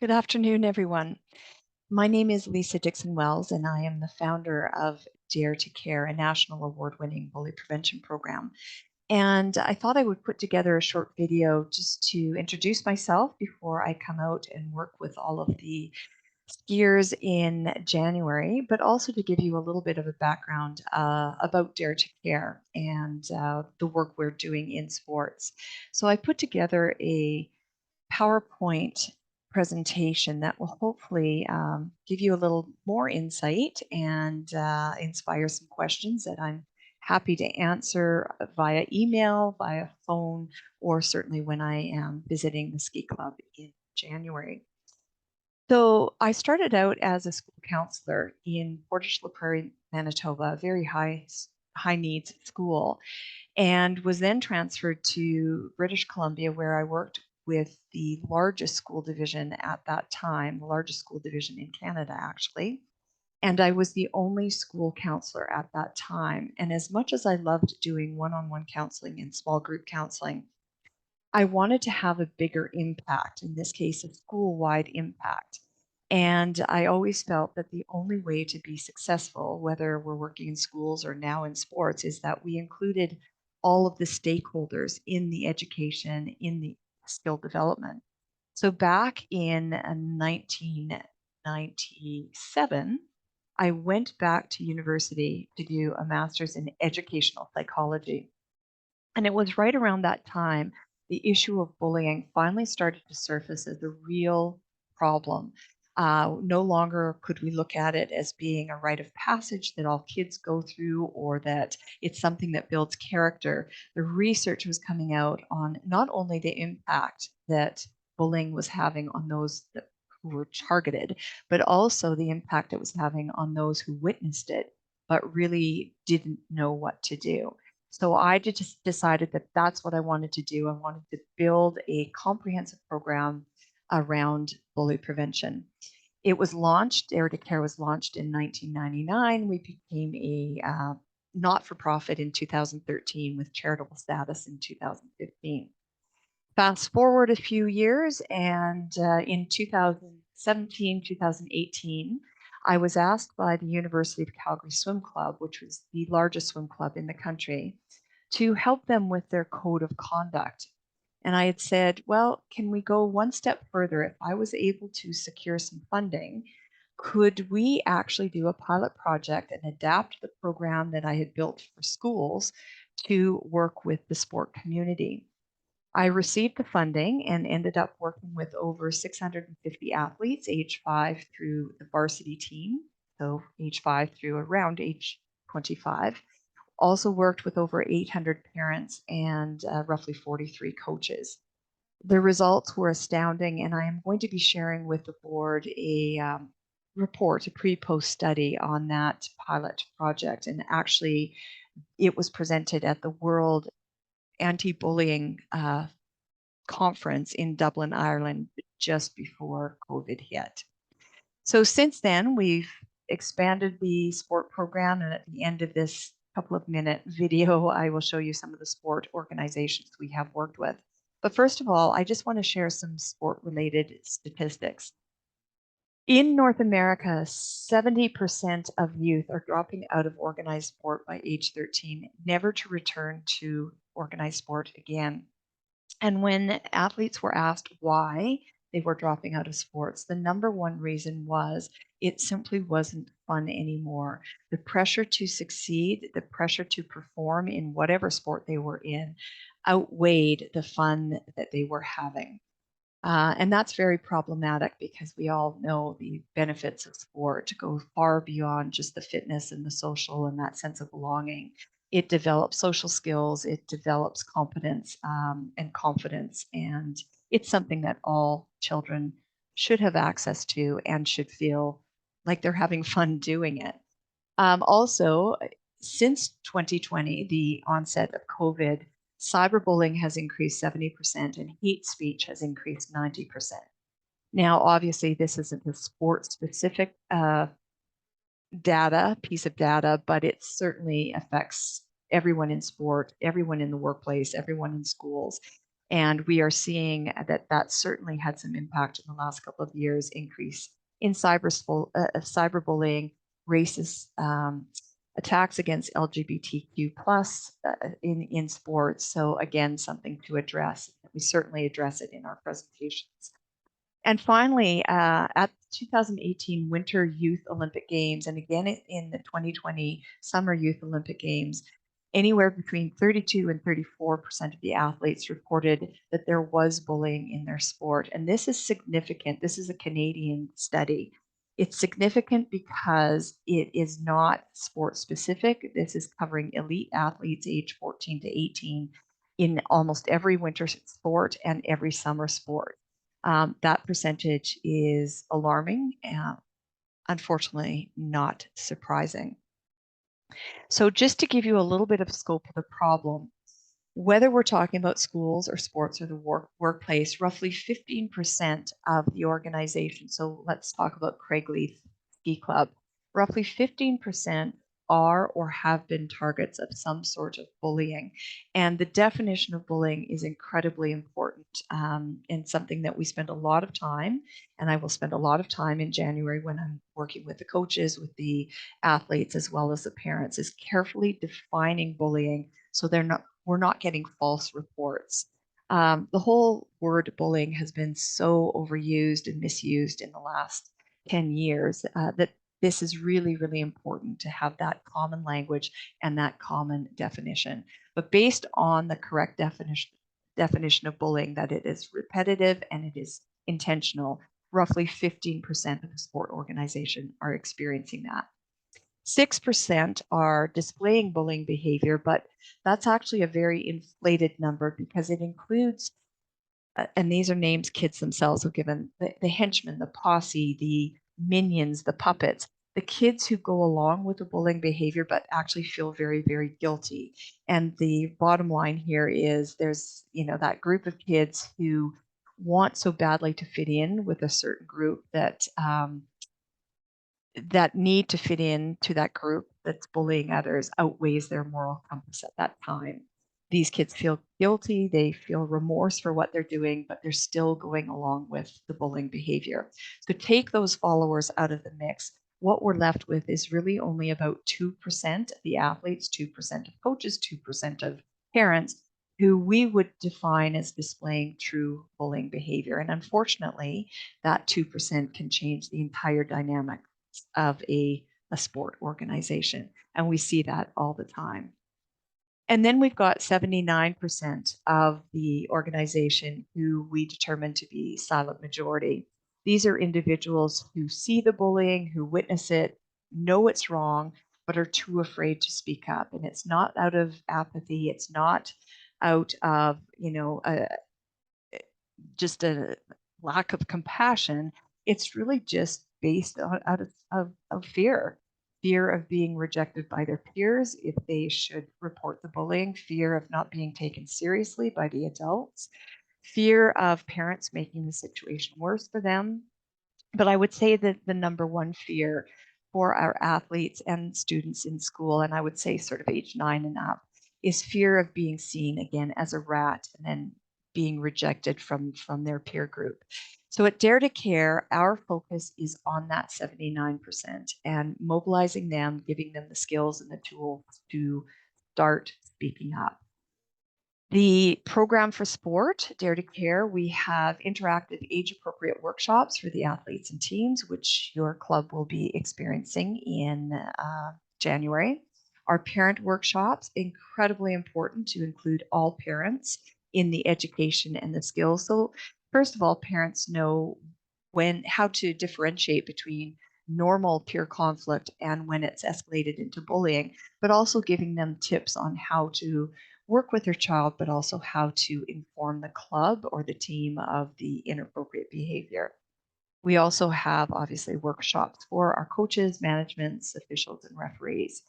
Good afternoon, everyone. My name is Lisa Dixon-Wells, and I am the founder of Dare to Care, a national award-winning bully prevention program. And I thought I would put together a short video just to introduce myself before I come out and work with all of the skiers in January, but also to give you a little bit of a background about Dare to Care and the work we're doing in sports. So I put together a PowerPoint presentation that will hopefully give you a little more insight and inspire some questions that I'm happy to answer via email, via phone, or certainly when I am visiting the ski club in January. So I started out as a school counselor in Portage La Prairie, Manitoba, a very high needs school, and was then transferred to British Columbia, where I worked with the largest school division at that time, the largest school division in Canada, actually. And I was the only school counselor at that time. And as much as I loved doing one on one counseling and small group counseling, I wanted to have a bigger impact, in this case, a school wide impact. And I always felt that the only way to be successful, whether we're working in schools or now in sports, is that we included all of the stakeholders in the education, in the skill development. So back in 1997, I went back to university to do a master's in educational psychology. And it was right around that time the issue of bullying finally started to surface as a real problem. No longer could we look at it as being a rite of passage that all kids go through or that it's something that builds character. The research was coming out on not only the impact that bullying was having on those who were targeted, but also the impact it was having on those who witnessed it, but really didn't know what to do. So I just decided that that's what I wanted to do. I wanted to build a comprehensive program around bully prevention. It was launched, Dare to Care was launched in 1999. We became a not for profit in 2013 with charitable status in 2015. Fast forward a few years, and in 2017, 2018, I was asked by the University of Calgary Swim Club, which was the largest swim club in the country, to help them with their code of conduct. And I had said, well, can we go one step further? If I was able to secure some funding, could we actually do a pilot project and adapt the program that I had built for schools to work with the sport community? I received the funding and ended up working with over 650 athletes, age 5 through the varsity team, so age 5 through around age 25. Also worked with over 800 parents and roughly 43 coaches. The results were astounding, and I am going to be sharing with the board a report, a pre-post study on that pilot project. And actually, it was presented at the World Anti-Bullying conference in Dublin, Ireland, just before COVID hit. So since then, we've expanded the sport program, and at the end of this couple of minute video, I will show you some of the sport organizations we have worked with. But first of all, I just want to share some sport related statistics. In North America, 70% of youth are dropping out of organized sport by age 13, never to return to organized sport again. And when athletes were asked why they were dropping out of sports, the number one reason was it simply wasn't fun anymore. The pressure to succeed, the pressure to perform in whatever sport they were in, outweighed the fun that they were having. And that's very problematic because we all know the benefits of sport go far beyond just the fitness and the social and that sense of belonging. It develops social skills, it develops competence and confidence, and it's something that all children should have access to and should feel like they're having fun doing it. Also, since 2020, the onset of COVID, cyberbullying has increased 70% and hate speech has increased 90%. Now, obviously, this isn't a sport specific piece of data, but it certainly affects everyone in sport, everyone in the workplace, everyone in schools. And we are seeing that that certainly had some impact in the last couple of years, increase in cyberbullying, racist attacks against LGBTQ plus in sports. So again, something to address. We certainly address it in our presentations. And finally, at the 2018 Winter Youth Olympic Games, and again in the 2020 Summer Youth Olympic Games, anywhere between 32 and 34% of the athletes reported that there was bullying in their sport. And this is significant. This is a Canadian study. It's significant because it is not sport specific. This is covering elite athletes age 14 to 18 in almost every winter sport and every summer sport. That percentage is alarming and unfortunately not surprising. So just to give you a little bit of scope of the problem, whether we're talking about schools or sports or the workplace, roughly 15% of the organization, so let's talk about Craigleith Ski Club, roughly 15% are or have been targets of some sort of bullying. And the definition of bullying is incredibly important and something that we spend a lot of time, and I will spend a lot of time in January when I'm working with the coaches, with the athletes, as well as the parents, is carefully defining bullying so we're not getting false reports. The whole word bullying has been so overused and misused in the last 10 years that this is really, really important to have that common language and that common definition. But based on the correct definition of bullying, that it is repetitive and it is intentional, roughly 15% of the sport organization are experiencing that. 6% are displaying bullying behavior, but that's actually a very inflated number because it includes, and these are names kids themselves have given, the henchmen, the posse, the minions, the puppets, the kids who go along with the bullying behavior but actually feel very, very guilty. And the bottom line here is there's, that group of kids who want so badly to fit in with a certain group that that need to fit in to that group that's bullying others outweighs their moral compass at that time. These kids feel guilty, they feel remorse for what they're doing, but they're still going along with the bullying behavior. So take those followers out of the mix. What we're left with is really only about 2% of the athletes, 2% of coaches, 2% of parents who we would define as displaying true bullying behavior. And unfortunately, that 2% can change the entire dynamic of a sport organization. And we see that all the time. And then we've got 79% of the organization who we determine to be silent majority. These are individuals who see the bullying, who witness it, know it's wrong, but are too afraid to speak up. And it's not out of apathy. It's not out of, just a lack of compassion. It's really just based on out of fear of being rejected by their peers if they should report the bullying, fear of not being taken seriously by the adults, fear of parents making the situation worse for them. But I would say that the number one fear for our athletes and students in school, and I would say sort of age 9 and up, is fear of being seen again as a rat and then being rejected from their peer group. So at Dare to Care, our focus is on that 79% and mobilizing them, giving them the skills and the tools to start speaking up. The program for sport, Dare to Care, we have interactive age-appropriate workshops for the athletes and teams, which your club will be experiencing in January. Our parent workshops, incredibly important to include all parents in the education and the skills. So first of all, parents know how to differentiate between normal peer conflict and when it's escalated into bullying, but also giving them tips on how to work with their child, but also how to inform the club or the team of the inappropriate behavior. We also have obviously workshops for our coaches, managements, officials, and referees.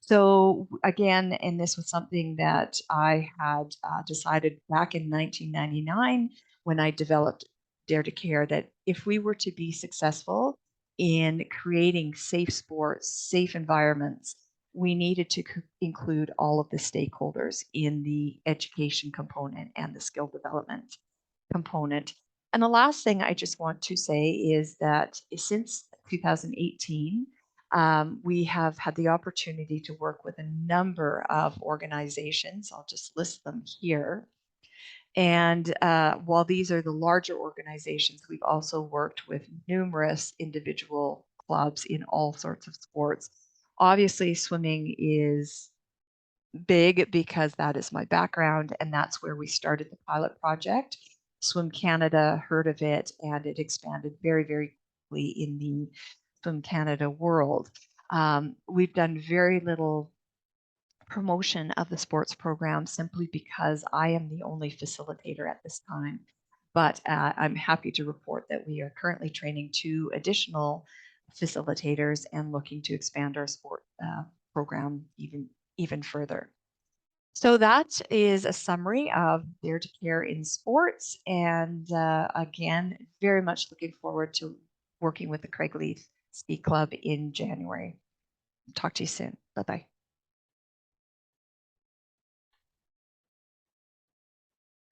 So again, and this was something that I had decided back in 1999 when I developed Dare to Care, that if we were to be successful in creating safe sports, safe environments, we needed to include all of the stakeholders in the education component and the skill development component. And the last thing I just want to say is that since 2018, we have had the opportunity to work with a number of organizations. I'll just list them here. And while these are the larger organizations, we've also worked with numerous individual clubs in all sorts of sports. Obviously, swimming is big because that is my background, and that's where we started the pilot project. Swim Canada heard of it, and it expanded very, very quickly in the Swim Canada world. We've done very little promotion of the sports program simply because I am the only facilitator at this time. But I'm happy to report that we are currently training 2 additional facilitators and looking to expand our sport program even further. So that is a summary of Dare to Care in sports. And again, very much looking forward to working with the Craigleith Ski Club in January. Talk to you soon. Bye-bye.